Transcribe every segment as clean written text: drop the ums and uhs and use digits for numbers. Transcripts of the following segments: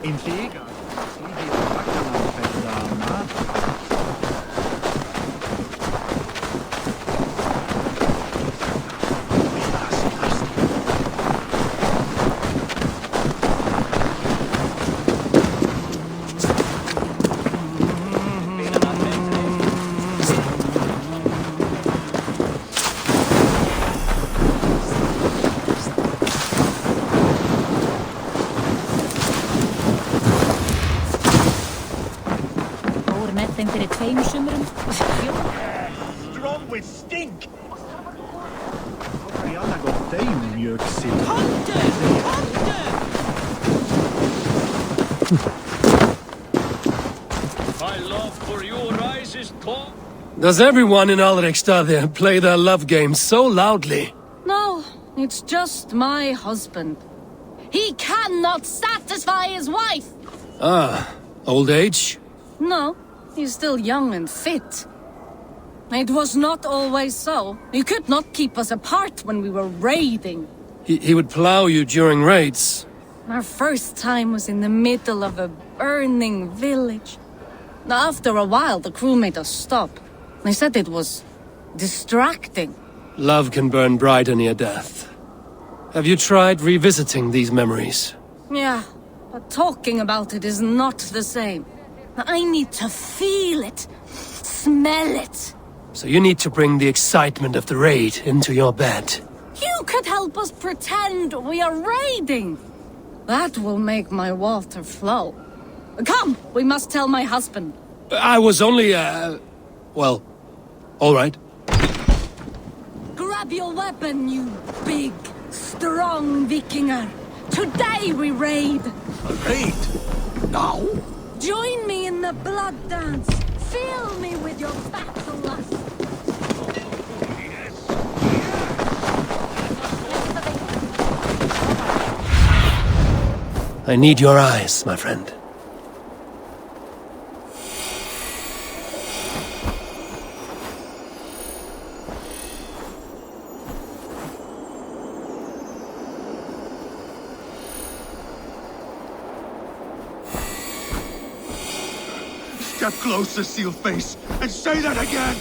Intriga. Sige, bacana, pedama. Strong with stink! Alla gått dig mjölksill. My love for your eyes is tall. Does everyone in Alrekstad play their love game so loudly? No, it's just my husband. He cannot satisfy his wife! Ah, old age? No, he's still young and fit. It was not always so. You could not keep us apart when we were raiding. He would plow you during raids. Our first time was in the middle of a burning village. After a while, the crew made us stop. They said it was distracting. Love can burn brighter near death. Have you tried revisiting these memories? Yeah, but talking about it is not the same. I need to feel it, smell it. So you need to bring the excitement of the raid into your bed. You could help us pretend we are raiding. That will make my water flow. Come, we must tell my husband. I was only, well, all right. Grab your weapon, you big, strong Vikinger. Today we raid. A raid? Now? Join me in the blood dance. Fill me with your battle lust. I need your eyes, my friend. Step closer, Sealface, and say that again!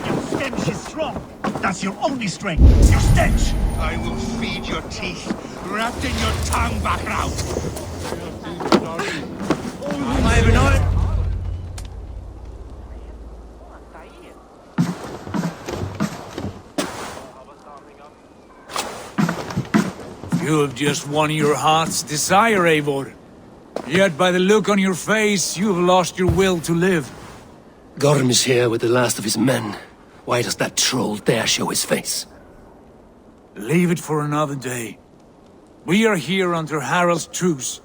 Your stench is strong. That's your only strength. Your stench! I will feed your teeth, wrapped in your tongue, Backraut! I even know it. You have just won your heart's desire, Eivor. Yet by the look on your face, you have lost your will to live. Gorm is here with the last of his men. Why does that troll dare show his face? Leave it for another day. We are here under Harald's truce,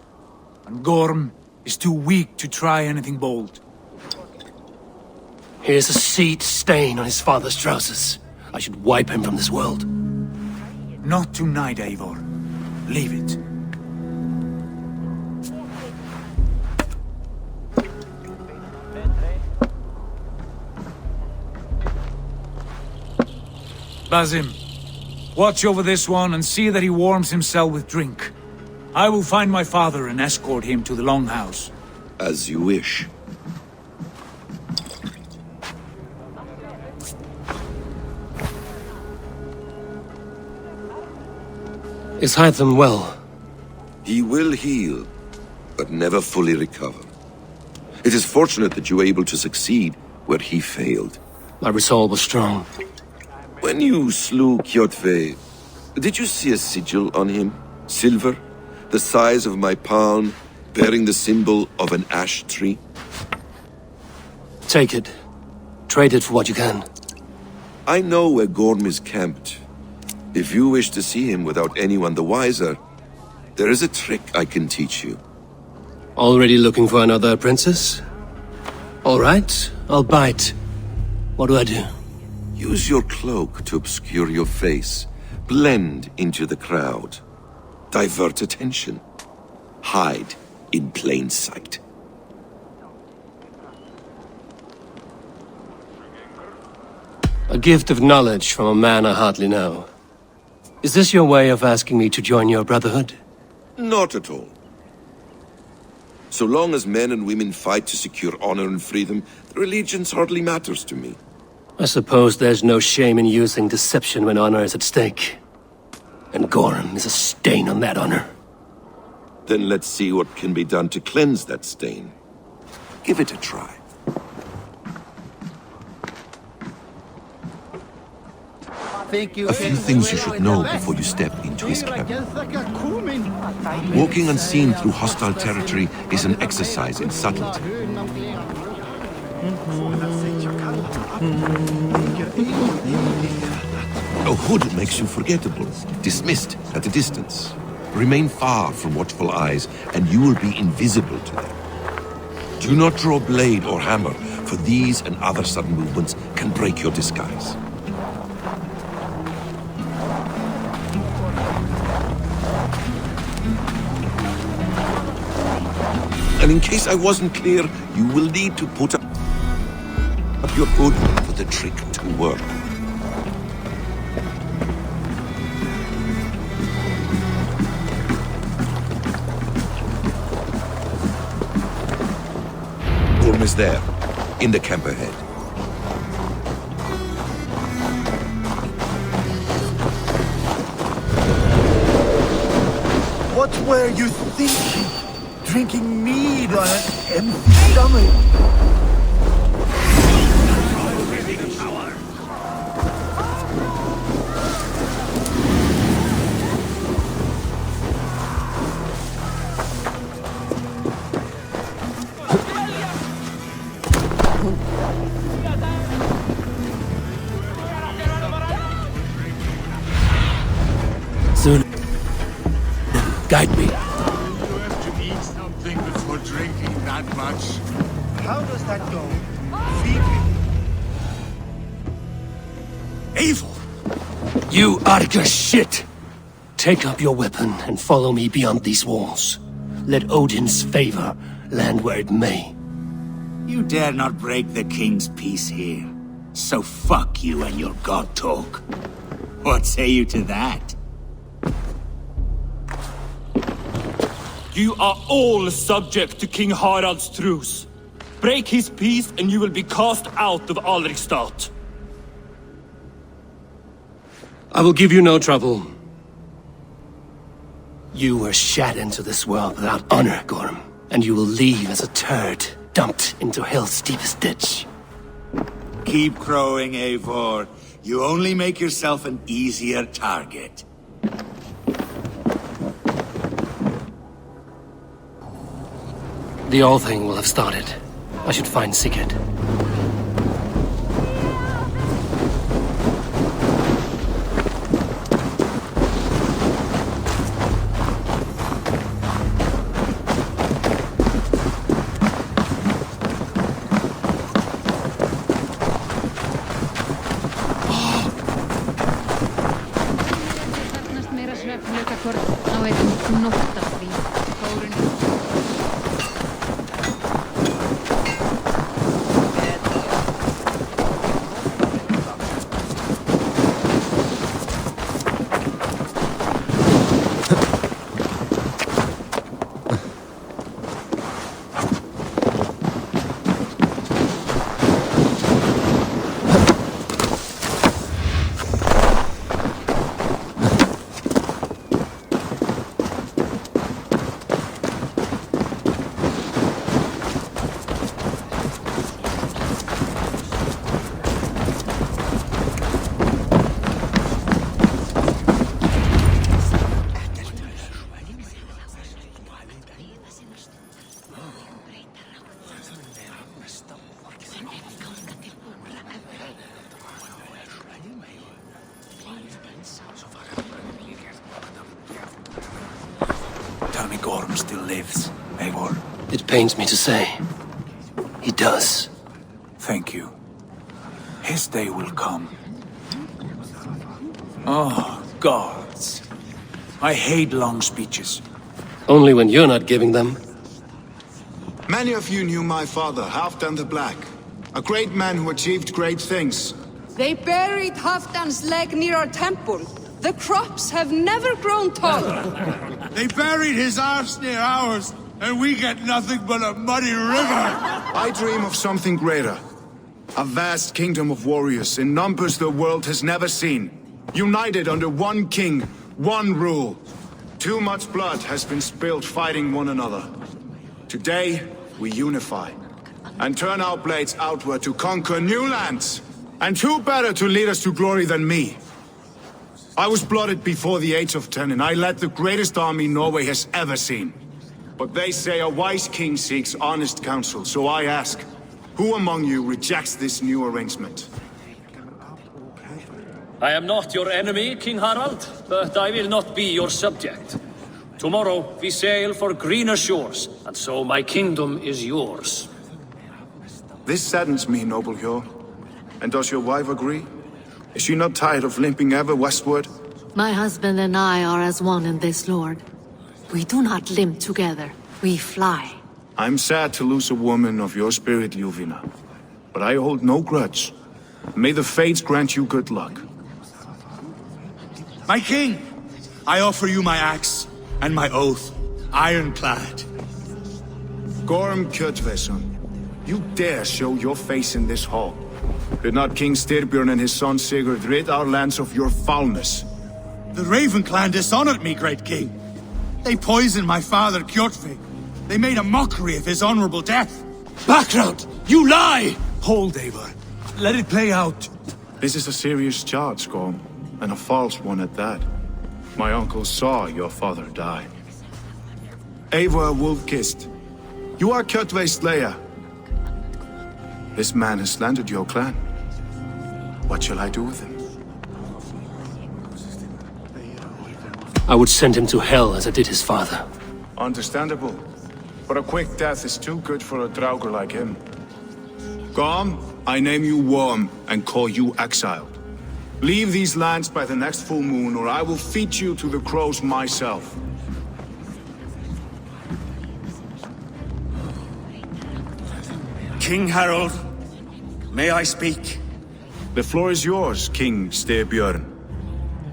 and Gorm is too weak to try anything bold. Here's a seed stain on his father's trousers. I should wipe him from this world. Not tonight, Eivor. Leave it. Basim, watch over this one and see that he warms himself with drink. I will find my father and escort him to the Longhouse. As you wish. Is Hytham well? He will heal, but never fully recover. It is fortunate that you were able to succeed where he failed. My resolve was strong. When you slew Kjotve, did you see a sigil on him? Silver, the size of my palm, bearing the symbol of an ash tree? Take it. Trade it for what you can. I know where Gorm is camped. If you wish to see him without anyone the wiser, there is a trick I can teach you. Already looking for another princess? All right, I'll bite. What do I do? Use your cloak to obscure your face. Blend into the crowd. Divert attention. Hide in plain sight. A gift of knowledge from a man I hardly know. Is this your way of asking me to join your brotherhood? Not at all. So long as men and women fight to secure honor and freedom, their allegiance hardly matters to me. I suppose there's no shame in using deception when honor is at stake. And Gorham is a stain on that honor. Then let's see what can be done to cleanse that stain. Give it a try. A few things you should know before you step into his cabin. Walking unseen through hostile territory is an exercise in subtlety. A hood makes you forgettable, dismissed at a distance. Remain far from watchful eyes, and you will be invisible to them. Do not draw blade or hammer, for these and other sudden movements can break your disguise. And in case I wasn't clear, you will need to put up your hood for the trick to work. Gorm is there, in the camp ahead. What were you thinking? Drinking mead on an empty stomach? Soon. Guide me. How does that go? Feed me. Evil! You Arga shit! Take up your weapon and follow me beyond these walls. Let Odin's favor land where it may. You dare not break the king's peace here. So fuck you and your god talk. What say you to that? You are all subject to King Harald's truce. Break his peace and you will be cast out of Alrikstad. I will give you no trouble. You were shat into this world without honor, Gorm, and you will leave as a turd, dumped into hell's deepest ditch. Keep crowing, Eivor. You only make yourself an easier target. The All-Thing will have started. I should find Sigurd. Tell me Gorm still lives, Eivor. It pains me to say. He does. Thank you. His day will come. Oh, gods. I hate long speeches. Only when you're not giving them. Many of you knew my father, Halfdan the Black. A great man who achieved great things. They buried Halfdan's leg near our temple. The crops have never grown taller. They buried his arse near ours, and we get nothing but a muddy river. I dream of something greater. A vast kingdom of warriors in numbers the world has never seen. United under one king, one rule. Too much blood has been spilled fighting one another. Today, we unify and turn our blades outward to conquer new lands. And who better to lead us to glory than me? I was blooded before the age of 10, and I led the greatest army Norway has ever seen. But they say a wise king seeks honest counsel, so I ask, who among you rejects this new arrangement? I am not your enemy, King Harald, but I will not be your subject. Tomorrow we sail for greener shores, and so my kingdom is yours. This saddens me, noble Hjor. And does your wife agree? Is she not tired of limping ever westward? My husband and I are as one in this, Lord. We do not limp together, we fly. I'm sad to lose a woman of your spirit, Ljuvina. But I hold no grudge. May the fates grant you good luck. My king, I offer you my axe and my oath, ironclad. Gorm Kjotveson, you dare show your face in this hall. Did not King Styrbjörn and his son Sigurd rid our lands of your foulness? The Raven clan dishonored me, great king. They poisoned my father, Kjotve. They made a mockery of his honorable death. Background! You lie! Hold, Eivor. Let it play out. This is a serious charge, Gorm, and a false one at that. My uncle saw your father die. Eivor Wolf-Kissed, you are Kjotve's slayer. This man has slandered your clan. What shall I do with him? I would send him to hell as I did his father. Understandable. But a quick death is too good for a Draugr like him. Gorm, I name you Worm and call you exiled. Leave these lands by the next full moon, or I will feed you to the crows myself. King Harald, may I speak? The floor is yours, King Styrbjörn.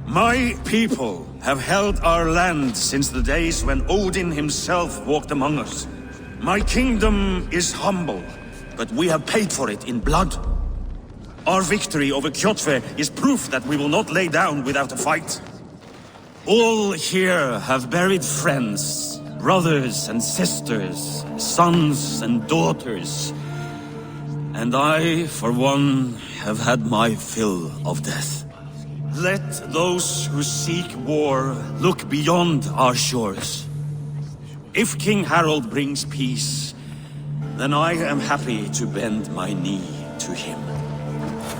My people have held our land since the days when Odin himself walked among us. My kingdom is humble, but we have paid for it in blood. Our victory over Kjotve is proof that we will not lay down without a fight. All here have buried friends, brothers and sisters, sons and daughters. And I, for one, have had my fill of death. Let those who seek war look beyond our shores. If King Harald brings peace, then I am happy to bend my knee to him.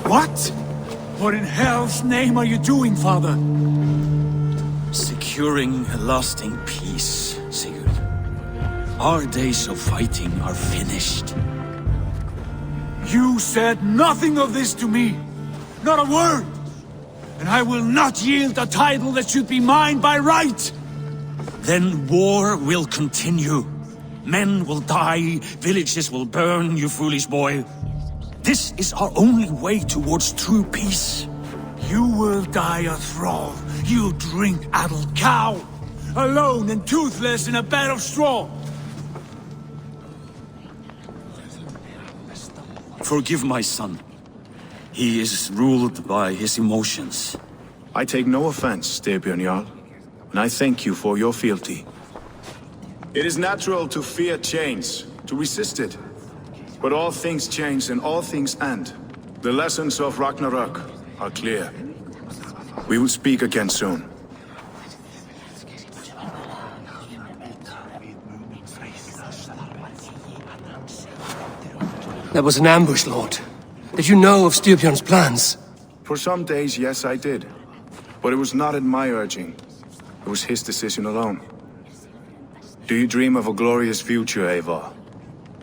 What? What in hell's name are you doing, father? Securing a lasting peace, Sigurd. Our days of fighting are finished. You said nothing of this to me. Not a word. And I will not yield a title that should be mine by right. Then war will continue. Men will die, villages will burn, you foolish boy. This is our only way towards true peace. You will die a thrall, you drink-addled cow. Alone and toothless in a bed of straw. Forgive my son. He is ruled by his emotions. I take no offense, Styrbjörn Jarl, and I thank you for your fealty. It is natural to fear change, to resist it. But all things change and all things end. The lessons of Ragnarök are clear. We will speak again soon. That was an ambush, Lord. Did you know of Styrbjörn's plans? For some days, yes, I did. But it was not at my urging. It was his decision alone. Do you dream of a glorious future, Eivor?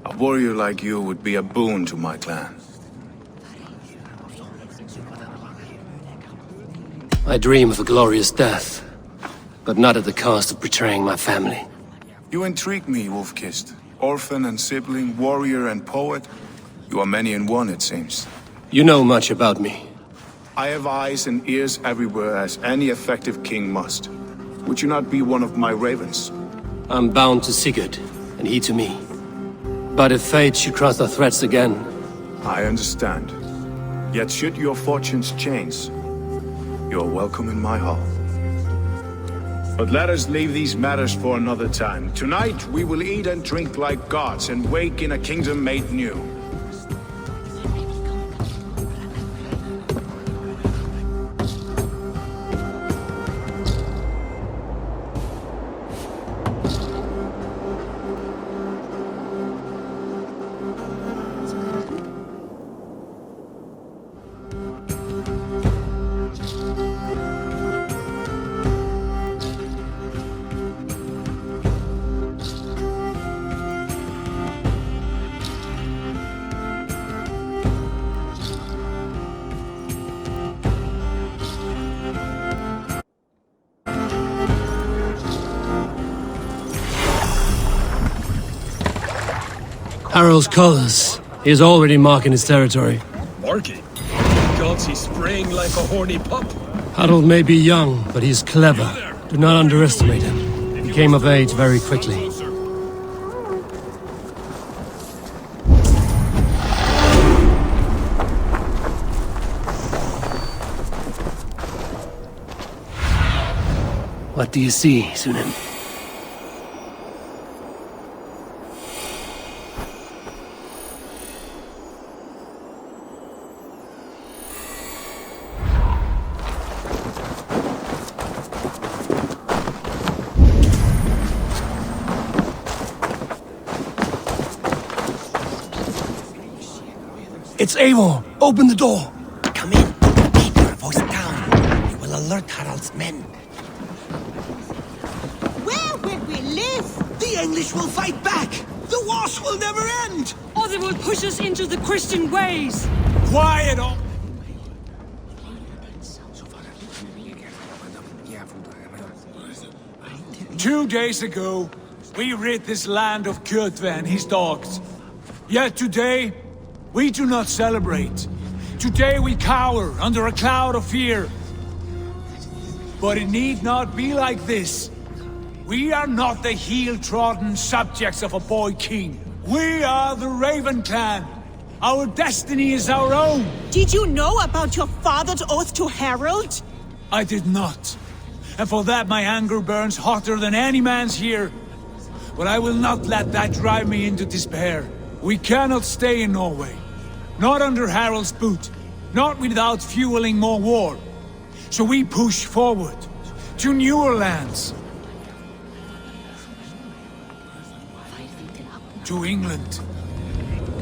A warrior like you would be a boon to my clan. I dream of a glorious death, but not at the cost of betraying my family. You intrigue me, Wolf-Kissed. Orphan and sibling, warrior and poet. You are many in one, it seems. You know much about me. I have eyes and ears everywhere, as any effective king must. Would you not be one of my ravens? I'm bound to Sigurd, and he to me. But if fate should cross our threads again... I understand. Yet should your fortunes change, you're welcome in my hall. But let us leave these matters for another time. Tonight, we will eat and drink like gods and wake in a kingdom made new. Harald's colors. He is already marking his territory. Marking? Gods, he's spraying like a horny pup. Harald may be young, but he is clever. Do not underestimate him. He came of age very quickly. What do you see, Sunan? It's Eivor! Open the door! Come in. Keep your voice down. You will alert Harald's men. Where will we live? The English will fight back! The wars will never end! Or they will push us into the Christian ways! Quiet all! Two days ago, we rid this land of Kjotve and his dogs. Yet today, we do not celebrate. Today we cower under a cloud of fear. But it need not be like this. We are not the heel-trodden subjects of a boy king. We are the Raven clan. Our destiny is our own. Did you know about your father's oath to Harald? I did not. And for that my anger burns hotter than any man's here. But I will not let that drive me into despair. We cannot stay in Norway. Not under Harald's boot. Not without fueling more war. So we push forward. To newer lands. To England.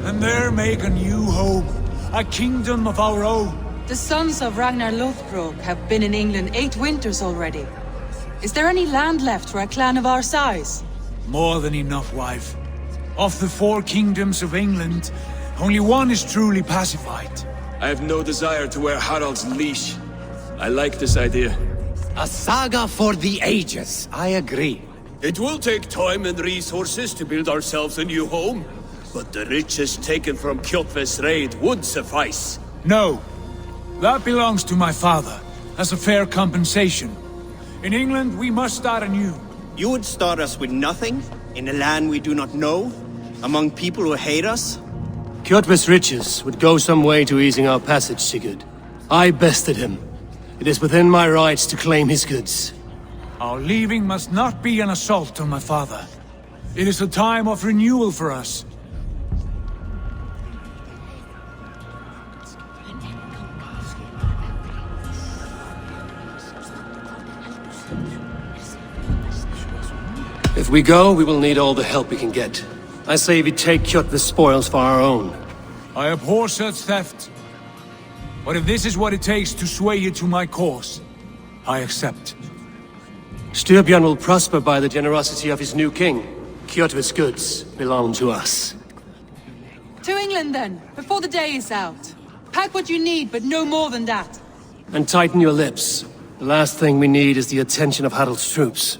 And there make a new home. A kingdom of our own. The sons of Ragnar Lothbrok have been in England 8 winters already. Is there any land left for a clan of our size? More than enough, wife. Of the 4 kingdoms of England, only one is truly pacified. I have no desire to wear Harald's leash. I like this idea. A saga for the ages, I agree. It will take time and resources to build ourselves a new home, but the riches taken from Kjotve's raid would suffice. No. That belongs to my father, as a fair compensation. In England, we must start anew. You would start us with nothing? In a land we do not know? Among people who hate us? Kjotve's riches would go some way to easing our passage, Sigurd. I bested him. It is within my rights to claim his goods. Our leaving must not be an assault on my father. It is a time of renewal for us. If we go, we will need all the help we can get. I say we take Kjotve's spoils for our own. I abhor such theft. But if this is what it takes to sway you to my cause, I accept. Styrbjörn will prosper by the generosity of his new king. Kjotve's goods belong to us. To England then, before the day is out. Pack what you need, but no more than that. And tighten your lips. The last thing we need is the attention of Harald's troops.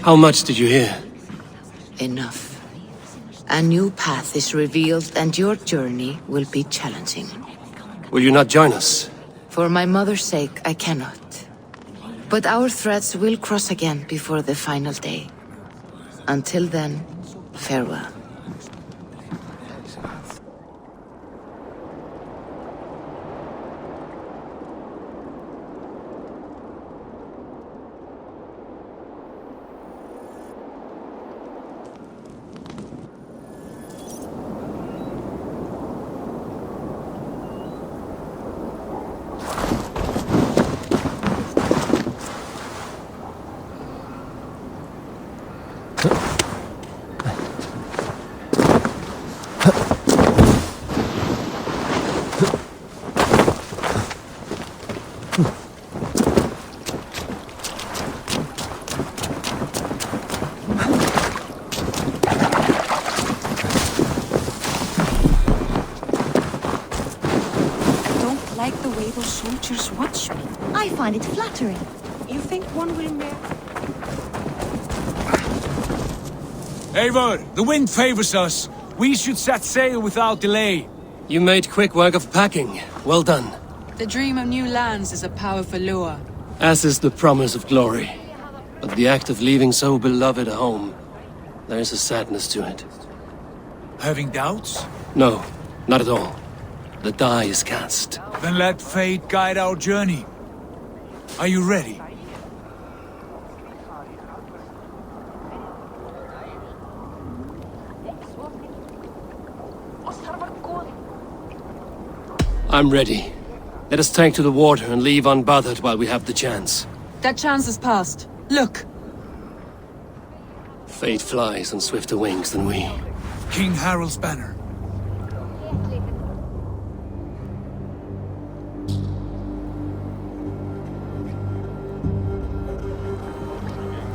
How much did you hear? Enough. A new path is revealed, and your journey will be challenging. Will you not join us? For my mother's sake, I cannot. But our threads will cross again before the final day. Until then, farewell. Soldiers watch me. I find it flattering. You think one will marry? Eivor, the wind favors us. We should set sail without delay. You made quick work of packing. Well done. The dream of new lands is a powerful lure. As is the promise of glory. But the act of leaving so beloved a home, there is a sadness to it. Having doubts? No, not at all. The die is cast. Then let fate guide our journey. Are you ready? I'm ready. Let us take to the water and leave unbothered while we have the chance. That chance is past. Look! Fate flies on swifter wings than we. King Harald's banner.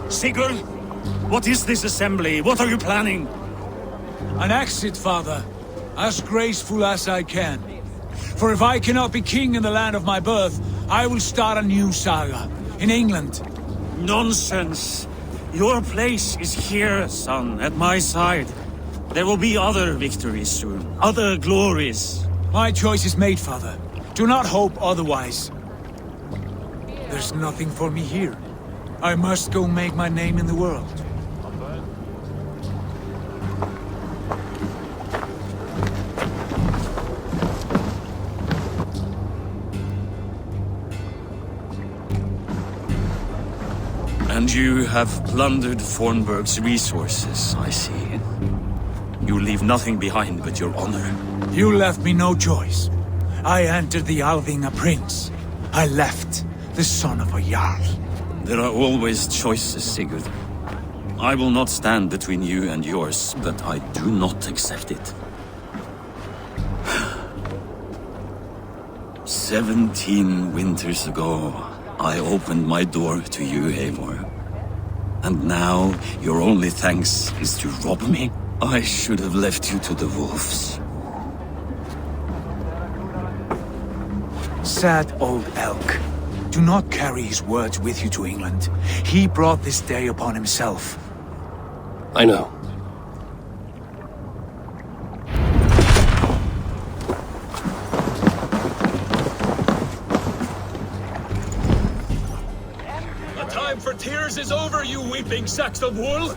Sigurd, what is this assembly? What are you planning? An exit, father. As graceful as I can. For if I cannot be king in the land of my birth, I will start a new saga. In England. Nonsense. Your place is here, son, at my side. There will be other victories soon. Other glories. My choice is made, father. Do not hope otherwise. There's nothing for me here. I must go make my name in the world. And you have plundered Fornburg's resources, I see. You leave nothing behind but your honor. You left me no choice. I entered the Alving a prince. I left the son of a Jarl. There are always choices, Sigurd. I will not stand between you and yours, but I do not accept it. 17 winters ago, I opened my door to you, Eivor. And now, your only thanks is to rob me? I should have left you to the wolves. Sad old elk. Do not carry his words with you to England. He brought this day upon himself. I know. The time for tears is over, you weeping sacks of wool!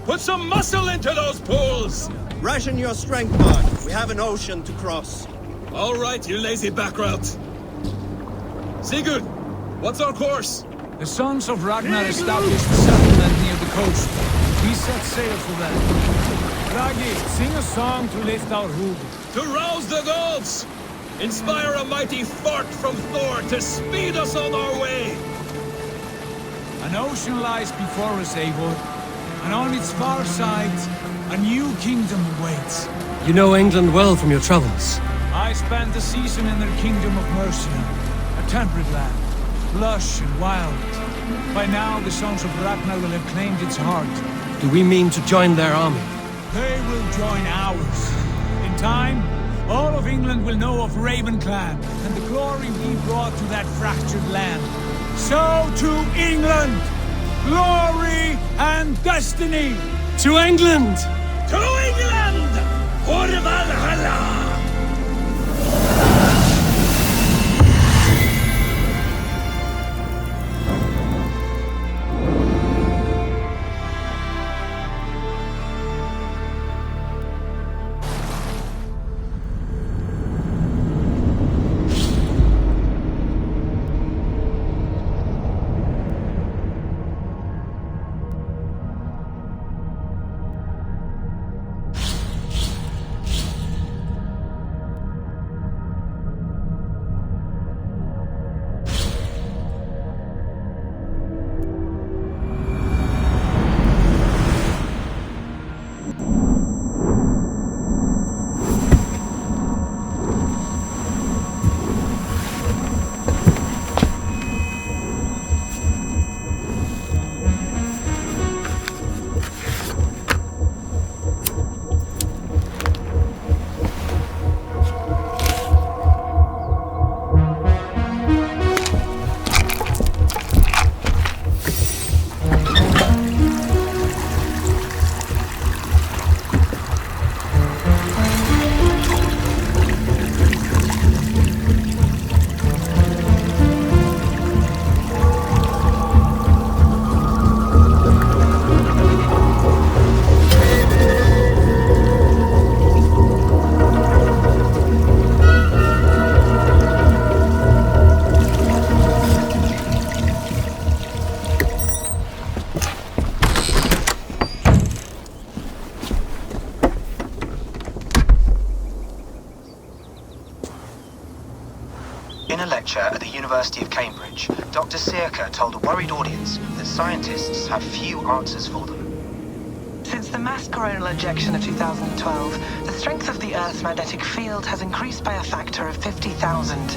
Put some muscle into those pools! Ration your strength, Bard. We have an ocean to cross. All right, you lazy backrout. Sigurd, what's our course? The sons of Ragnar established a settlement near the coast. We set sail for them. Ragi, sing a song to lift our hood. To rouse the gods! Inspire a mighty fart from Thor to speed us on our way! An ocean lies before us, Eivor. And on its far side, a new kingdom awaits. You know England well from your travels. I spent a season in their kingdom of Mercia. A temperate land, lush and wild. By now, the sons of Ragnar will have claimed its heart. Do we mean to join their army? They will join ours. In time, all of England will know of Raven Clan and the glory we brought to that fractured land. So to England! glory, and destiny! To England! To England! For Valhalla! In a lecture at the University of Cambridge, Dr. Circa told a worried audience that scientists have few answers for them. Since the mass coronal ejection of 2012, the strength of the Earth's magnetic field has increased by a factor of 50,000.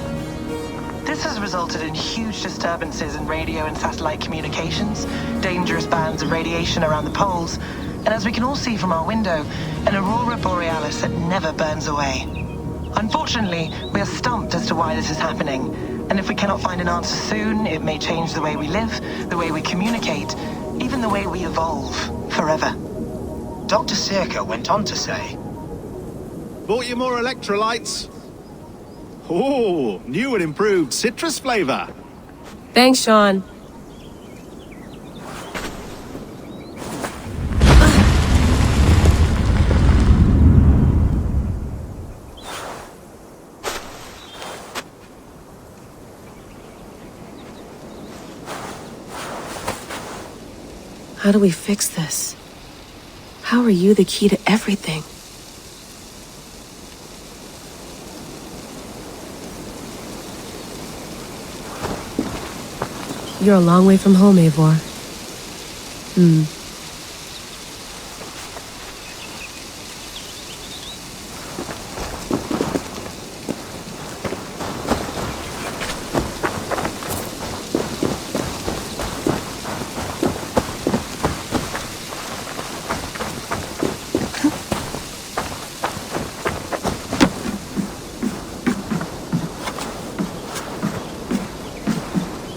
This has resulted in huge disturbances in radio and satellite communications, dangerous bands of radiation around the poles, and as we can all see from our window, an aurora borealis that never burns away. Unfortunately, we are stumped as to why this is happening, and if we cannot find an answer soon, it may change the way we live, the way we communicate, even the way we evolve, forever. Dr. Circa went on to say, Bought you more electrolytes? Oh, new and improved citrus flavor. Thanks, Sean. How do we fix this? How are you the key to everything? You're a long way from home, Eivor.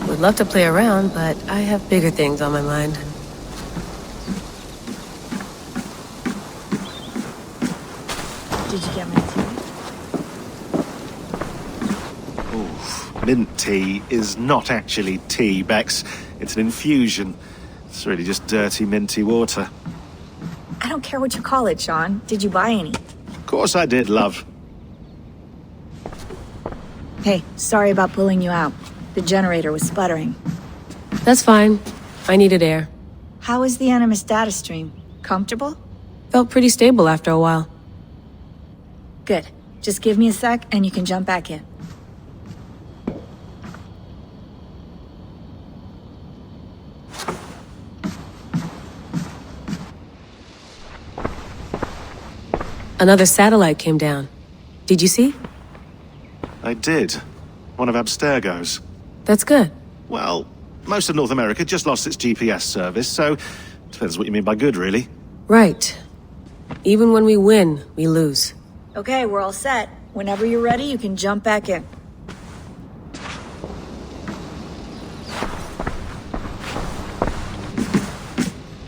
Would love to play around, but I have bigger things on my mind. Did you get my tea? Oof. Mint tea is not actually tea, Bex. It's an infusion. It's really just dirty, minty water. I don't care what you call it, Sean. Did you buy any? Of course I did, love. Hey, sorry about pulling you out. The generator was sputtering. That's fine. I needed air. How is the Animus data stream? Comfortable? Felt pretty stable after a while. Good. Just give me a sec and you can jump back in. Another satellite came down. Did you see? I did. One of Abstergo's. That's good. Well, most of North America just lost its GPS service, so depends what you mean by good, really. Right. Even when we win, we lose. Okay, we're all set. Whenever you're ready, you can jump back in.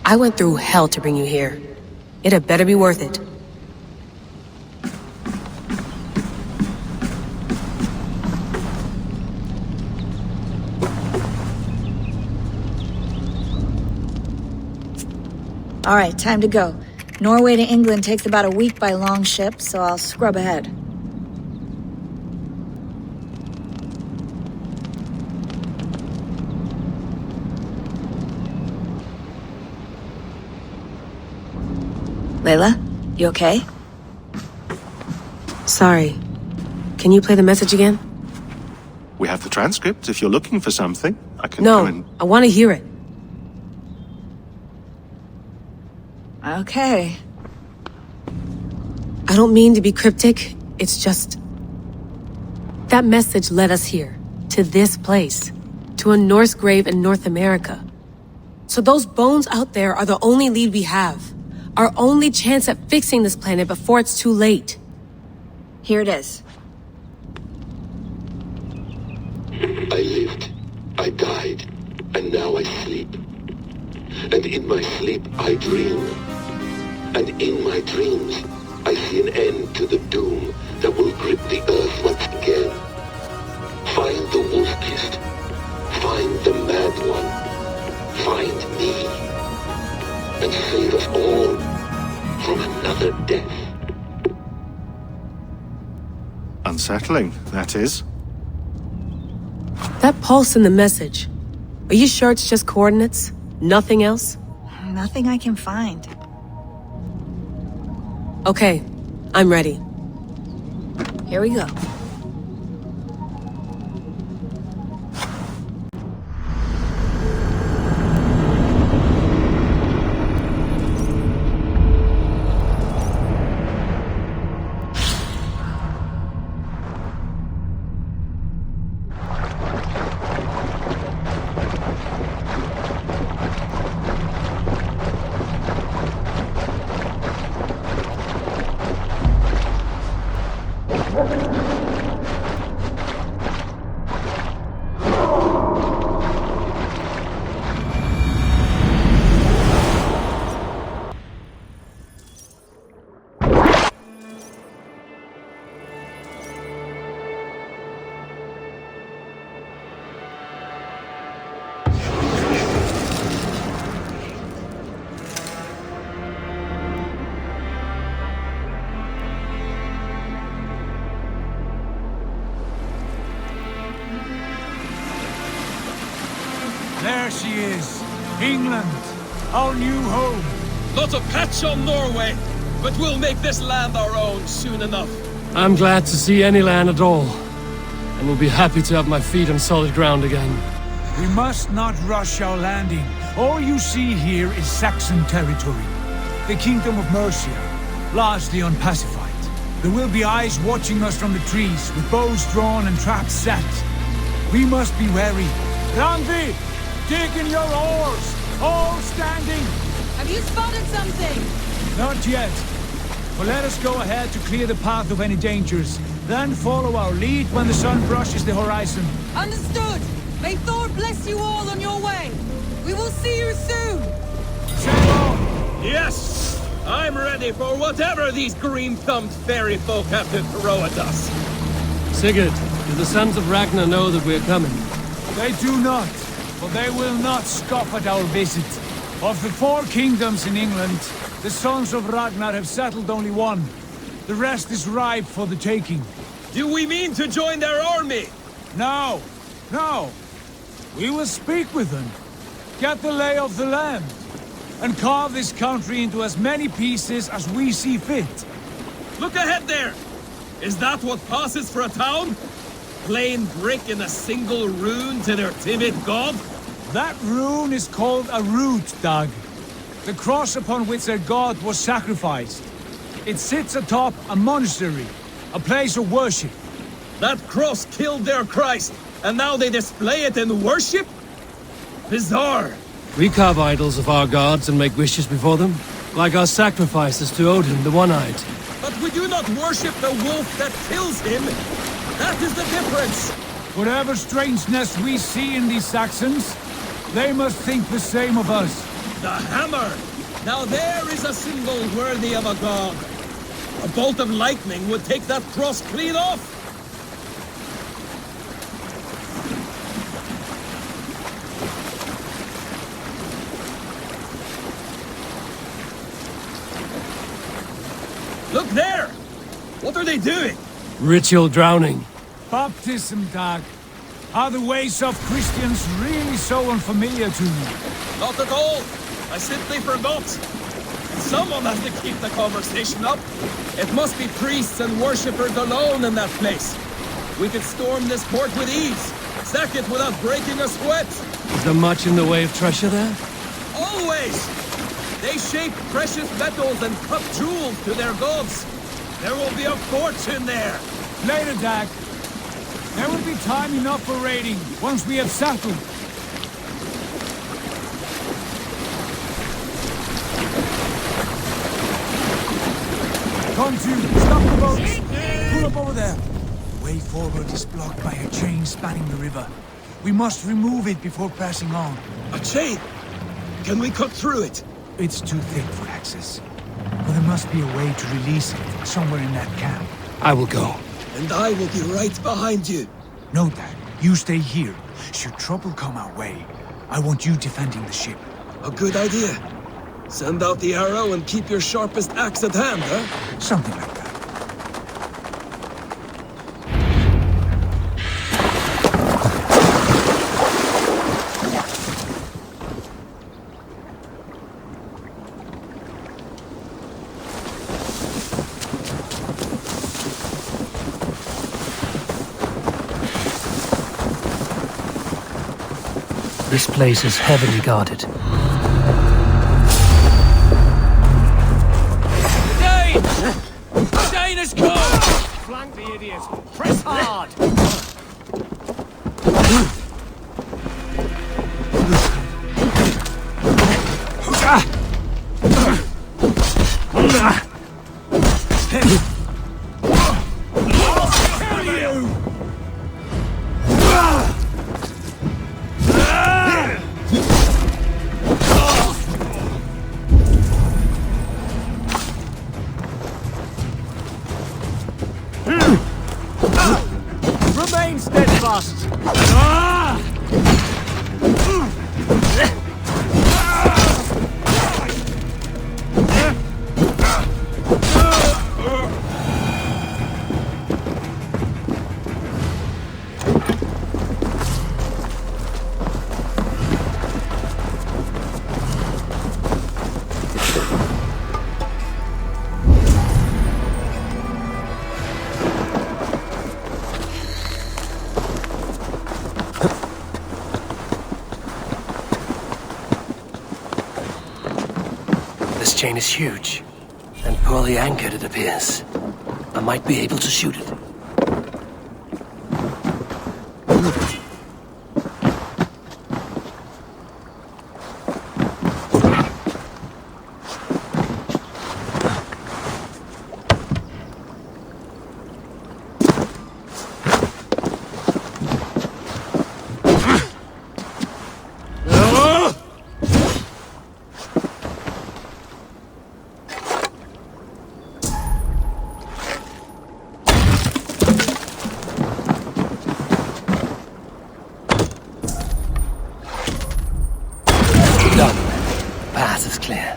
I went through hell to bring you here. It had better be worth it. All right, time to go. Norway to England takes about a week by long ship, so I'll scrub ahead. Layla, you okay? Sorry. Can you play the message again? We have the transcript. If you're looking for something, I can go and... No, I want to hear it. Okay. I don't mean to be cryptic, it's just... That message led us here, to this place, to a Norse grave in North America. So those bones out there are the only lead we have. Our only chance at fixing this planet before it's too late. Here it is. I lived, I died, and now I sleep. And in my sleep I dream. And in my dreams, I see an end to the doom that will grip the earth once again. Find the wolf-kissed. Find the mad one. Find me. And save us all from another death. Unsettling, that is. That pulse in the message. Are you sure it's just coordinates? Nothing else? Nothing I can find. Okay, I'm ready. Here we go. There she is. England, our new home. Not a patch on Norway, but we'll make this land our own soon enough. I'm glad to see any land at all, and will be happy to have my feet on solid ground again. We must not rush our landing. All you see here is Saxon territory. The Kingdom of Mercia, largely unpacified. There will be eyes watching us from the trees, with bows drawn and traps set. We must be wary. Randi, dig in your oars! All standing! Have you spotted something? Not yet. But let us go ahead to clear the path of any dangers. Then follow our lead when the sun brushes the horizon. Understood! May Thor bless you all on your way! We will see you soon! Sail on! Yes! I'm ready for whatever these green-thumbed fairy folk have to throw at us. Sigurd, do the sons of Ragnar know that we're coming? They do not, but they will not scoff at our visit. Of the 4 kingdoms in England, the sons of Ragnar have settled only one. The rest is ripe for the taking. Do we mean to join their army? No, no. We will speak with them, get the lay of the land, and carve this country into as many pieces as we see fit. Look ahead there! Is that what passes for a town? Plain brick in a single rune to their timid god? That rune is called a root, Dag. The cross upon which their god was sacrificed. It sits atop a monastery, a place of worship. That cross killed their Christ, and now they display it in worship? Bizarre. We carve idols of our gods and make wishes before them, like our sacrifices to Odin, the One-Eyed. But we do not worship the wolf that kills him. That is the difference. Whatever strangeness we see in these Saxons, they must think the same of us. The hammer! Now there is a symbol worthy of a god. A bolt of lightning would take that cross clean off! Look there! What are they doing? Ritual drowning. Baptism, Dag. Are the ways of Christians really so unfamiliar to you? Not at all. I simply forgot. Someone has to keep the conversation up. It must be priests and worshippers alone in that place. We could storm this port with ease. Sack it without breaking a sweat. Is there much in the way of treasure there? Always! They shape precious metals and cut jewels to their gods. There will be a fortune there. Later, Dag. There will be time enough for raiding once we have settled. Come to, stop the boats. Pull up over there. The way forward is blocked by a chain spanning the river. We must remove it before passing on. A chain? Can we cut through it? It's too thick for access. But there must be a way to release it somewhere in that camp. I will go. And I will be right behind you. No, Dad. You stay here. Should trouble come our way, I want you defending the ship. A good idea. Send out the arrow and keep your sharpest axe at hand, huh? Something like that. This place is heavily guarded. Dane! Dane is come! Flank the idiot! Press hard! Remain steadfast! This chain is huge, and poorly anchored, it appears. I might be able to shoot it. Done. Path is clear.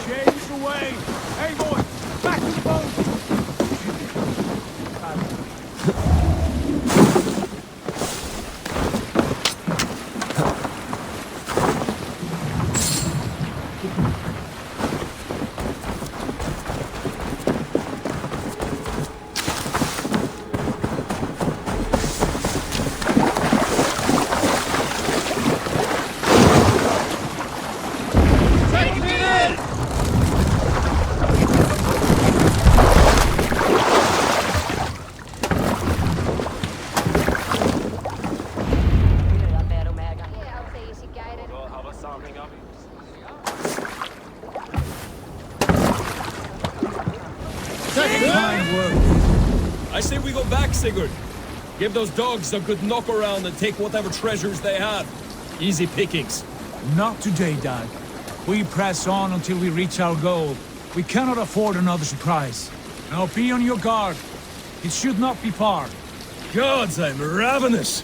Chains away! Hey, boy! Back to the boat! I say we go back, Sigurd. Give those dogs a good knock around and take whatever treasures they have. Easy pickings. Not today, Dag. We press on until we reach our goal. We cannot afford another surprise. Now be on your guard. It should not be far. Gods, I'm ravenous.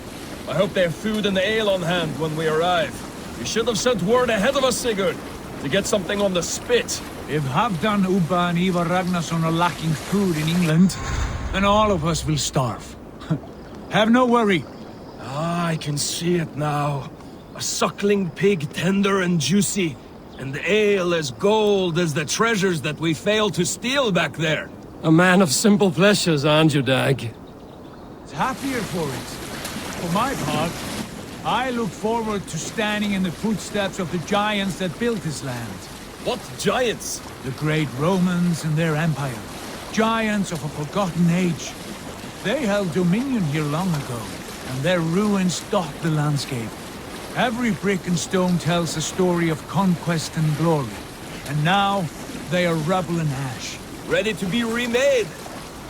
I hope they have food and ale on hand when we arrive. You should have sent word ahead of us, Sigurd, to get something on the spit. If Halfdan, Ubba and Ivar Ragnarsson are lacking food in England, then all of us will starve. Have no worry. Ah, I can see it now. A suckling pig, tender and juicy, and the ale as gold as the treasures that we failed to steal back there. A man of simple pleasures, aren't you, Dag? It's happier for it. For my part, I look forward to standing in the footsteps of the giants that built this land. What giants? The great Romans and their empire. Giants of a forgotten age. They held dominion here long ago, and their ruins dot the landscape. Every brick and stone tells a story of conquest and glory. And now, they are rubble and ash. Ready to be remade.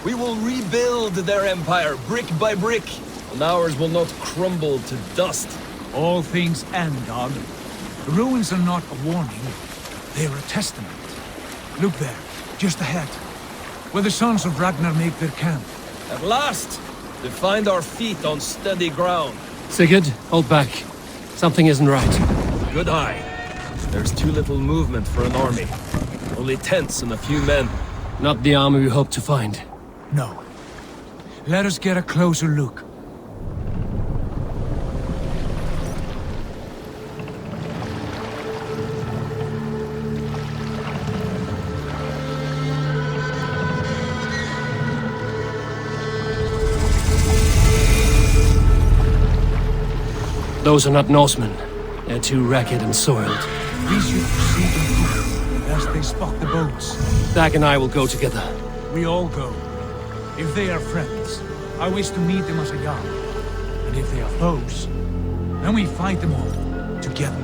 We will rebuild their empire brick by brick, and ours will not crumble to dust. All things end, Dog. The ruins are not a warning. They are a testament. Look there, just ahead, where the sons of Ragnar make their camp. At last, to find our feet on steady ground. Sigurd, hold back. Something isn't right. Good eye. There's too little movement for an army. Only tents and a few men. Not the army we hoped to find. No. Let us get a closer look. Those are not Norsemen. They're too ragged and soiled. We should proceed on foot, as they spot the boats. Dag and I will go together. We all go. If they are friends, I wish to meet them as a Jarl. And if they are foes, then we fight them all, together.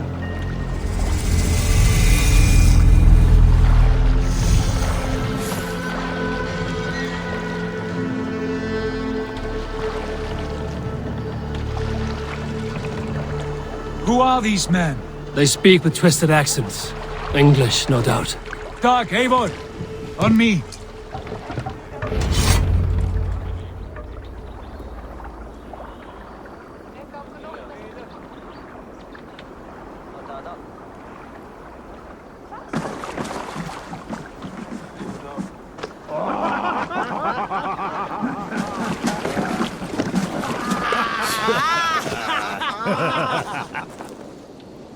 Who are these men? They speak with twisted accents. English, no doubt. Dag, Eivor! On me!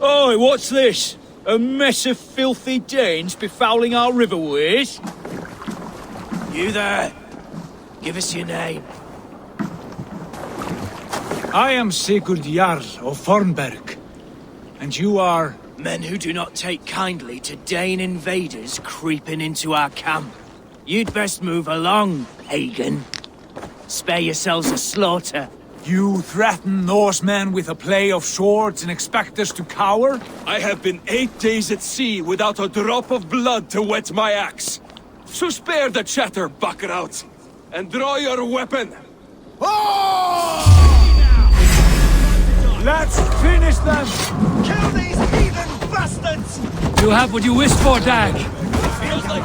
Oi, what's this? A mess of filthy Danes befouling our riverways? You there! Give us your name. I am Sigurd Jarl of Fornberg. And you are... Men who do not take kindly to Dane invaders creeping into our camp. You'd best move along, pagan. Spare yourselves a slaughter. You threaten Norsemen with a play of swords and expect us to cower? I have been 8 days at sea without a drop of blood to wet my axe. So spare the chatter, buckerout, and draw your weapon. Let's finish them! Kill these heathen bastards! You have what you wished for, Dag. Feels like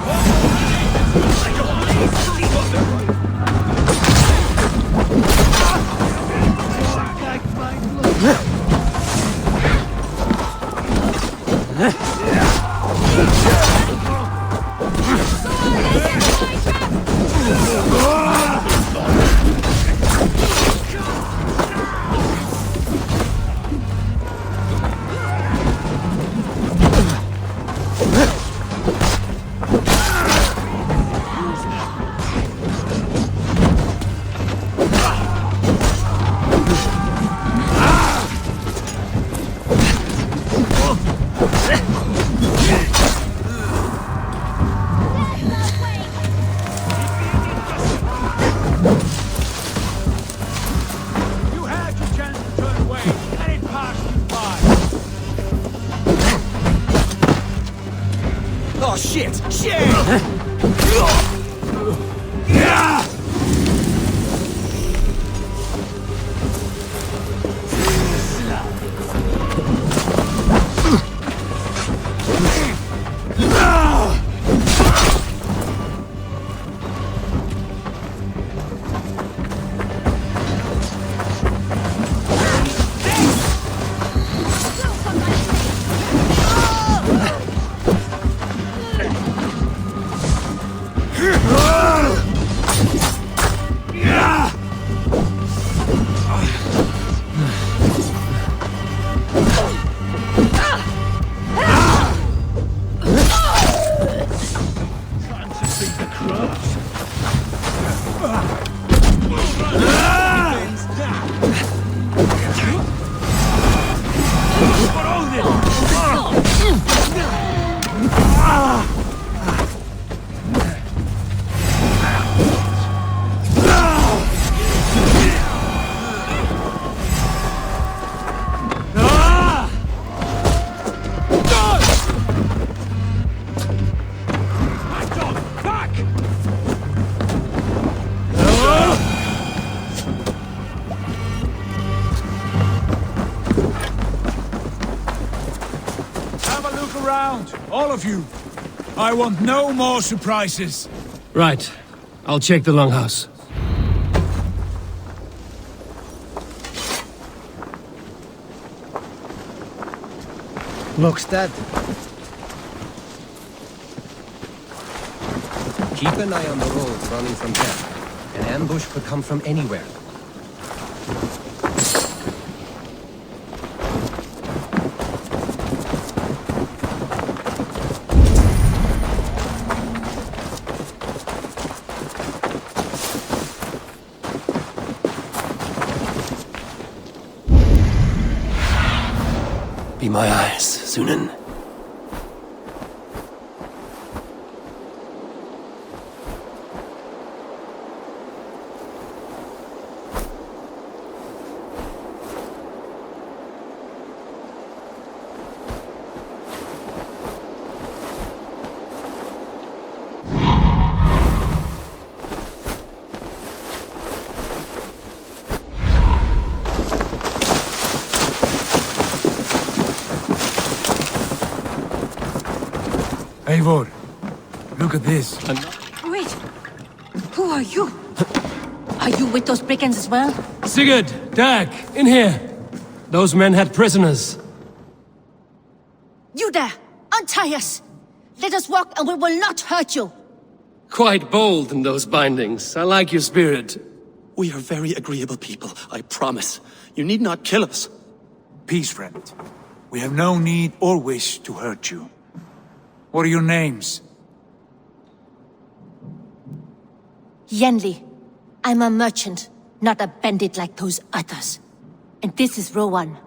Oh shit! Shit! all of you. I want no more surprises. Right. I'll check the longhouse. Looks dead. Keep an eye on the roads running from here. An ambush could come from anywhere. Be my eyes, Sunan. Eivor, look at this. Wait! Who are you? Are you with those brigands as well? Sigurd! Dag! In here! Those men had prisoners. You there! Untie us! Let us walk and we will not hurt you! Quite bold in those bindings. I like your spirit. We are very agreeable people, I promise. You need not kill us. Peace, friend. We have no need or wish to hurt you. What are your names? Yenli. I'm a merchant, not a bandit like those others. And this is Rowan.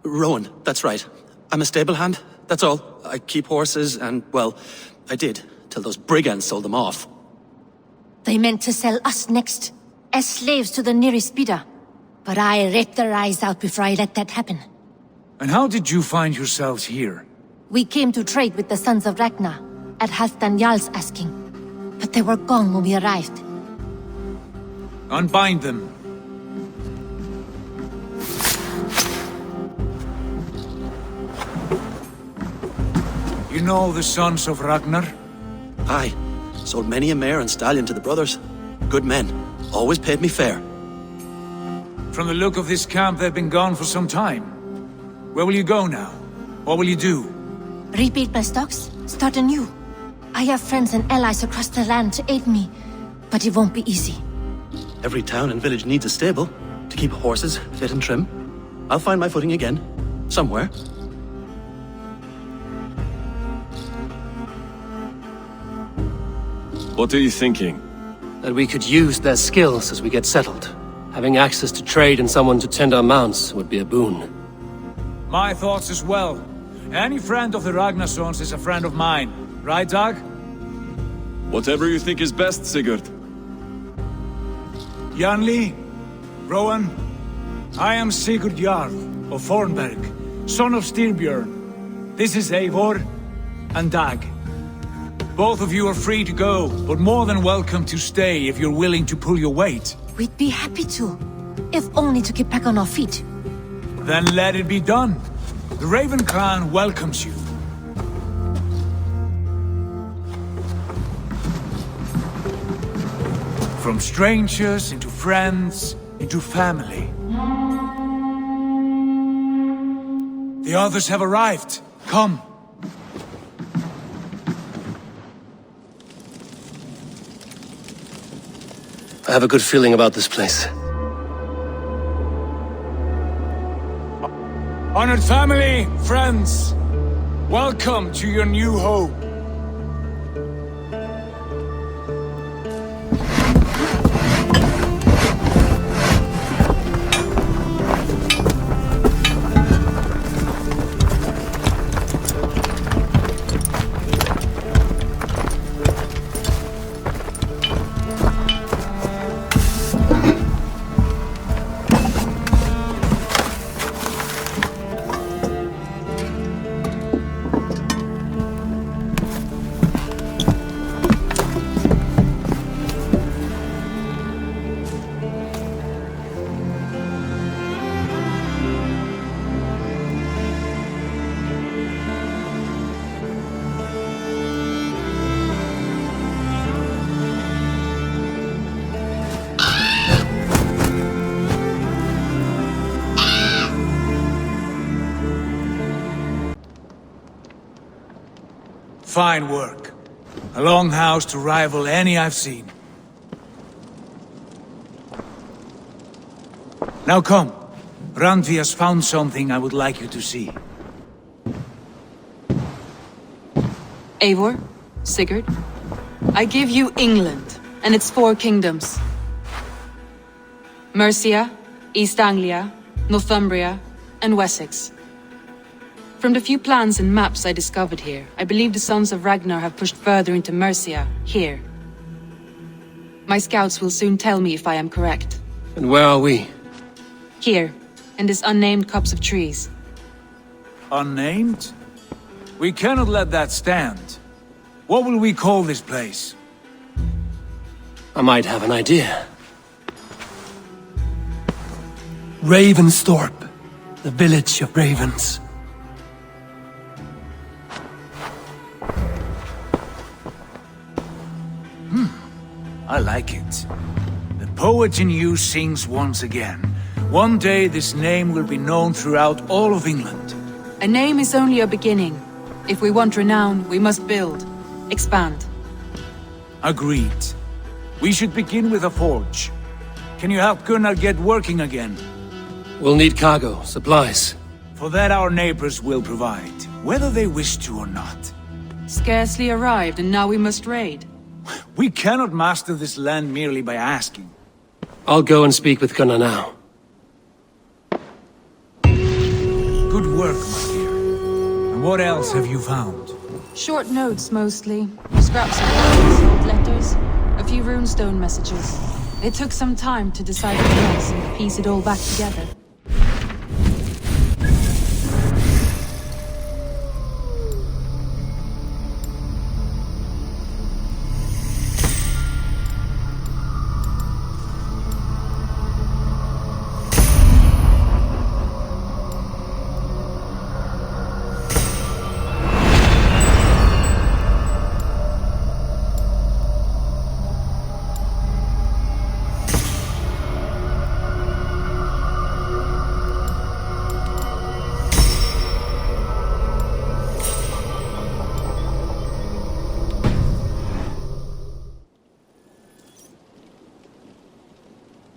Rowan, that's right. I'm a stable hand, that's all. I keep horses and, well, I did, till those brigands sold them off. They meant to sell us next, as slaves to the nearest bidder. But I ripped their eyes out before I let that happen. And how did you find yourselves here? We came to trade with the sons of Ragnar, at Halfdan Jarl's asking. But they were gone when we arrived. Unbind them. You know the sons of Ragnar? Aye. Sold many a mare and stallion to the brothers. Good men. Always paid me fair. From the look of this camp, they've been gone for some time. Where will you go now? What will you do? Rebuild my stocks, start anew. I have friends and allies across the land to aid me, but it won't be easy. Every town and village needs a stable, to keep horses fit and trim. I'll find my footing again, somewhere. What are you thinking? That we could use their skills as we get settled. Having access to trade and someone to tend our mounts would be a boon. My thoughts as well. Any friend of the Ragnarsons is a friend of mine. Right, Dag? Whatever you think is best, Sigurd. Janli, Rowan, I am Sigurd Jarl of Fornberg, son of Styrbjörn. This is Eivor and Dag. Both of you are free to go, but more than welcome to stay if you're willing to pull your weight. We'd be happy to, if only to get back on our feet. Then let it be done. The Raven clan welcomes you. From strangers into friends, into family. The others have arrived. Come. I have a good feeling about this place. Honored family, friends, welcome to your new home. Fine work. A longhouse to rival any I've seen. Now come. Randvi has found something I would like you to see. Eivor, Sigurd, I give you England and its 4 kingdoms. Mercia, East Anglia, Northumbria, and Wessex. From the few plans and maps I discovered here, I believe the Sons of Ragnar have pushed further into Mercia, here. My scouts will soon tell me if I am correct. And where are we? Here, in this unnamed copse of trees. Unnamed? We cannot let that stand. What will we call this place? I might have an idea. Ravensthorpe, the village of ravens. I like it. The poet in you sings once again. One day this name will be known throughout all of England. A name is only a beginning. If we want renown, we must build, expand. Agreed. We should begin with a forge. Can you help Gunnar get working again? We'll need cargo, supplies. For that our neighbors will provide, whether they wish to or not. Scarcely arrived, and now we must raid. We cannot master this land merely by asking. I'll go and speak with Gunnar now. Good work, my dear. And what else have you found? Short notes, mostly. Scraps of letters, old letters, a few runestone messages. It took some time to decipher the rest and piece it all back together.